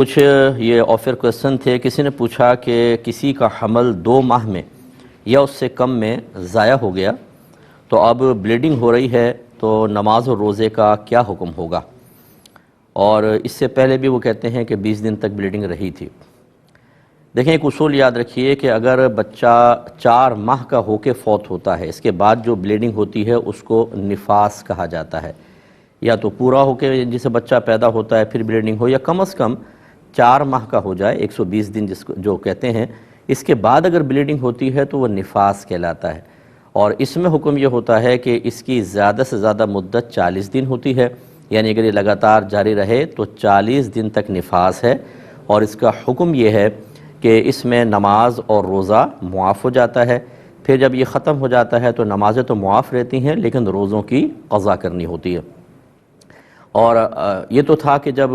کچھ یہ offer question تھے. کسی نے پوچھا کہ کسی کا حمل 2 ماہ میں یا اس سے کم میں ضائع ہو گیا تو اب بلیڈنگ ہو رہی ہے تو نماز اور روزے کا کیا حکم ہوگا؟ اور اس سے پہلے بھی وہ کہتے ہیں کہ 20 دن تک بلیڈنگ رہی تھی. دیکھیں ایک اصول یاد رکھیے کہ اگر بچہ 4 ماہ کا ہو کے فوت ہوتا ہے، اس کے بعد جو بلیڈنگ ہوتی ہے اس کو نفاس کہا جاتا ہے. یا تو پورا ہو کے جسے بچہ پیدا ہوتا ہے پھر بلیڈنگ ہو، یا کم از کم 4 ماہ کا ہو جائے، 120 دن جو کہتے ہیں. اس کے بعد اگر بلیڈنگ ہوتی ہے تو وہ نفاس کہلاتا ہے. اور اس میں حکم یہ ہوتا ہے کہ اس کی زیادہ سے زیادہ مدت 40 دن ہوتی ہے. یعنی اگر یہ لگاتار جاری رہے تو 40 دن تک نفاس ہے. اور اس کا حکم یہ ہے کہ اس میں نماز اور روزہ معاف ہو جاتا ہے. پھر جب یہ ختم ہو جاتا ہے تو نمازیں تو معاف رہتی ہیں لیکن روزوں کی قضا کرنی ہوتی ہے. اور یہ تو تھا کہ جب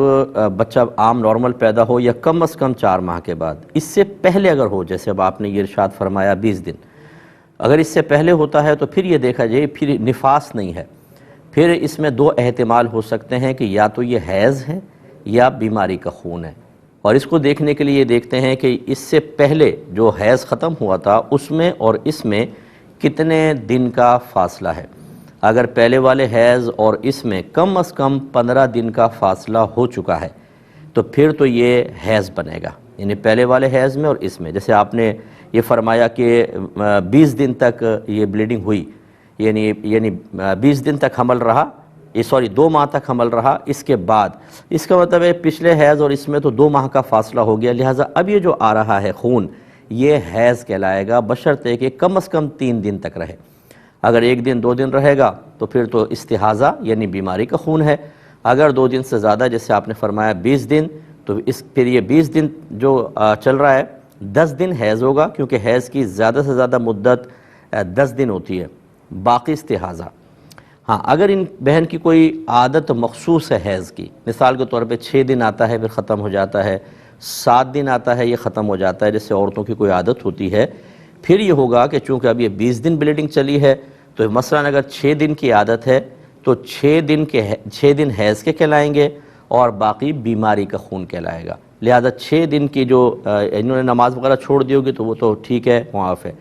بچہ عام نارمل پیدا ہو یا کم از کم 4 ماہ کے بعد. اس سے پہلے اگر ہو، جیسے اب آپ نے یہ ارشاد فرمایا 20 دن، اگر اس سے پہلے ہوتا ہے تو پھر یہ دیکھا جائے پھر نفاس نہیں ہے. پھر اس میں 2 احتمال ہو سکتے ہیں کہ یا تو یہ حیض ہے یا بیماری کا خون ہے. اور اس کو دیکھنے کے لیے یہ دیکھتے ہیں کہ اس سے پہلے جو حیض ختم ہوا تھا اس میں اور اس میں کتنے دن کا فاصلہ ہے. اگر پہلے والے حیض اور اس میں کم از کم 15 دن کا فاصلہ ہو چکا ہے تو پھر تو یہ حیض بنے گا. یعنی پہلے والے حیض میں اور اس میں، جیسے آپ نے یہ فرمایا کہ 20 دن تک یہ بلیڈنگ ہوئی، یعنی 20 دن تک حمل رہا، 2 ماہ تک حمل رہا. اس کے بعد اس کا مطلب ہے پچھلے حیض اور اس میں تو 2 ماہ کا فاصلہ ہو گیا. لہٰذا اب یہ جو آ رہا ہے خون یہ حیض کہلائے گا، بشرطے کہ کم از کم 3 دن تک رہے. اگر 1 دن 2 دن رہے گا تو پھر تو استحاضہ یعنی بیماری کا خون ہے. اگر 2 دن سے زیادہ، جیسے آپ نے فرمایا 20 دن، تو پھر یہ 20 دن جو چل رہا ہے 10 دن حیض ہوگا، کیونکہ حیض کی زیادہ سے زیادہ مدت 10 دن ہوتی ہے، باقی استحاضہ. ہاں اگر ان بہن کی کوئی عادت مخصوص ہے حیض کی، مثال کے طور پہ 6 دن آتا ہے پھر ختم ہو جاتا ہے، 7 دن آتا ہے یہ ختم ہو جاتا ہے، جیسے عورتوں کی کوئی عادت ہوتی ہے، پھر یہ ہوگا کہ چونکہ اب یہ 20 دن بلیڈنگ چلی ہے تو مثلا اگر 6 دن کی عادت ہے تو 6 دن حیض کے کہلائیں گے اور باقی بیماری کا خون کہلائے گا. لہذا 6 دن کی جو انہوں نے نماز وغیرہ چھوڑ دی ہوگی تو وہ تو ٹھیک ہے، معاف ہے.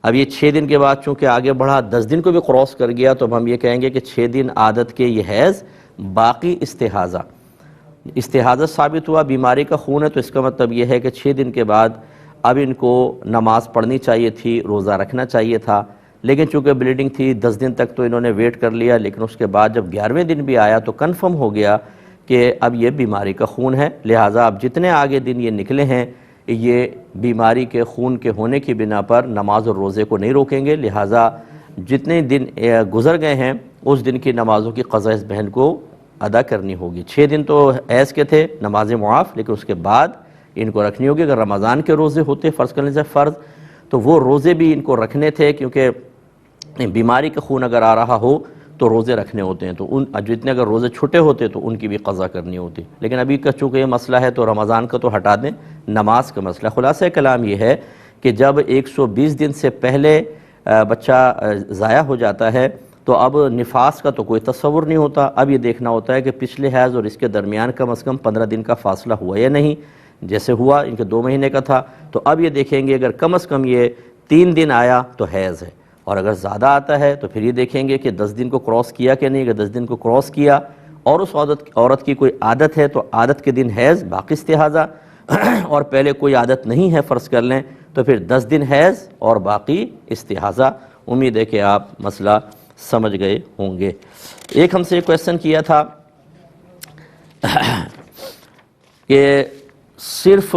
اب یہ 6 دن کے بعد چونکہ آگے بڑھا 10 دن کو بھی کراس کر گیا تو اب ہم یہ کہیں گے کہ 6 دن عادت کے یہ حیض، باقی استحاضہ ثابت ہوا، بیماری کا خون ہے، تو اس کا مطلب یہ ہے کہ 6 دن کے بعد اب ان کو نماز پڑھنی چاہیے تھی، روزہ رکھنا چاہیے تھا. لیکن چونکہ بلیڈنگ تھی 10 دن تک تو انہوں نے ویٹ کر لیا، لیکن اس کے بعد جب 11ویں دن بھی آیا تو کنفرم ہو گیا کہ اب یہ بیماری کا خون ہے. لہٰذا اب جتنے آگے دن یہ نکلے ہیں یہ بیماری کے خون کے ہونے کی بنا پر نماز اور روزے کو نہیں روکیں گے. لہٰذا جتنے دن گزر گئے ہیں اس دن کی نمازوں کی قضا اس بہن کو ادا کرنی ہوگی. 6 دن تو حیض کے تھے، نماز معاف، لیکن اس کے بعد ان کو رکھنی ہوگی. اگر رمضان کے روزے ہوتے فرض کرنے سے فرض تو وہ روزے بھی ان کو رکھنے تھے، کیونکہ بیماری کا خون اگر آ رہا ہو تو روزے رکھنے ہوتے ہیں. تو جتنے اگر روزے چھوٹے ہوتے تو ان کی بھی قضا کرنی ہوتی. لیکن ابھی کا چونکہ یہ مسئلہ ہے تو رمضان کا تو ہٹا دیں، نماز کا مسئلہ. خلاصہ کلام یہ ہے کہ جب 120 دن سے پہلے بچہ ضائع ہو جاتا ہے تو اب نفاس کا تو کوئی تصور نہیں ہوتا. اب یہ دیکھنا ہوتا ہے کہ پچھلے حیض اور اس کے درمیان کم از کم 15 دن کا فاصلہ ہوا یا نہیں. جیسے ہوا ان کے 2 مہینے کا تھا تو اب یہ دیکھیں گے اگر کم از کم یہ 3 دن آیا تو حیض ہے، اور اگر زیادہ آتا ہے تو پھر یہ دیکھیں گے کہ 10 دن کو کراس کیا کہ نہیں. اگر 10 دن کو کراس کیا اور اس عورت کی کوئی عادت ہے تو عادت کے دن حیض، باقی استحاضہ، اور پہلے کوئی عادت نہیں ہے فرض کر لیں تو پھر 10 دن حیض اور باقی استحاضہ. امید ہے کہ آپ مسئلہ سمجھ گئے ہوں گے. ایک ہم سے کویسچن کیا تھا کہ صرف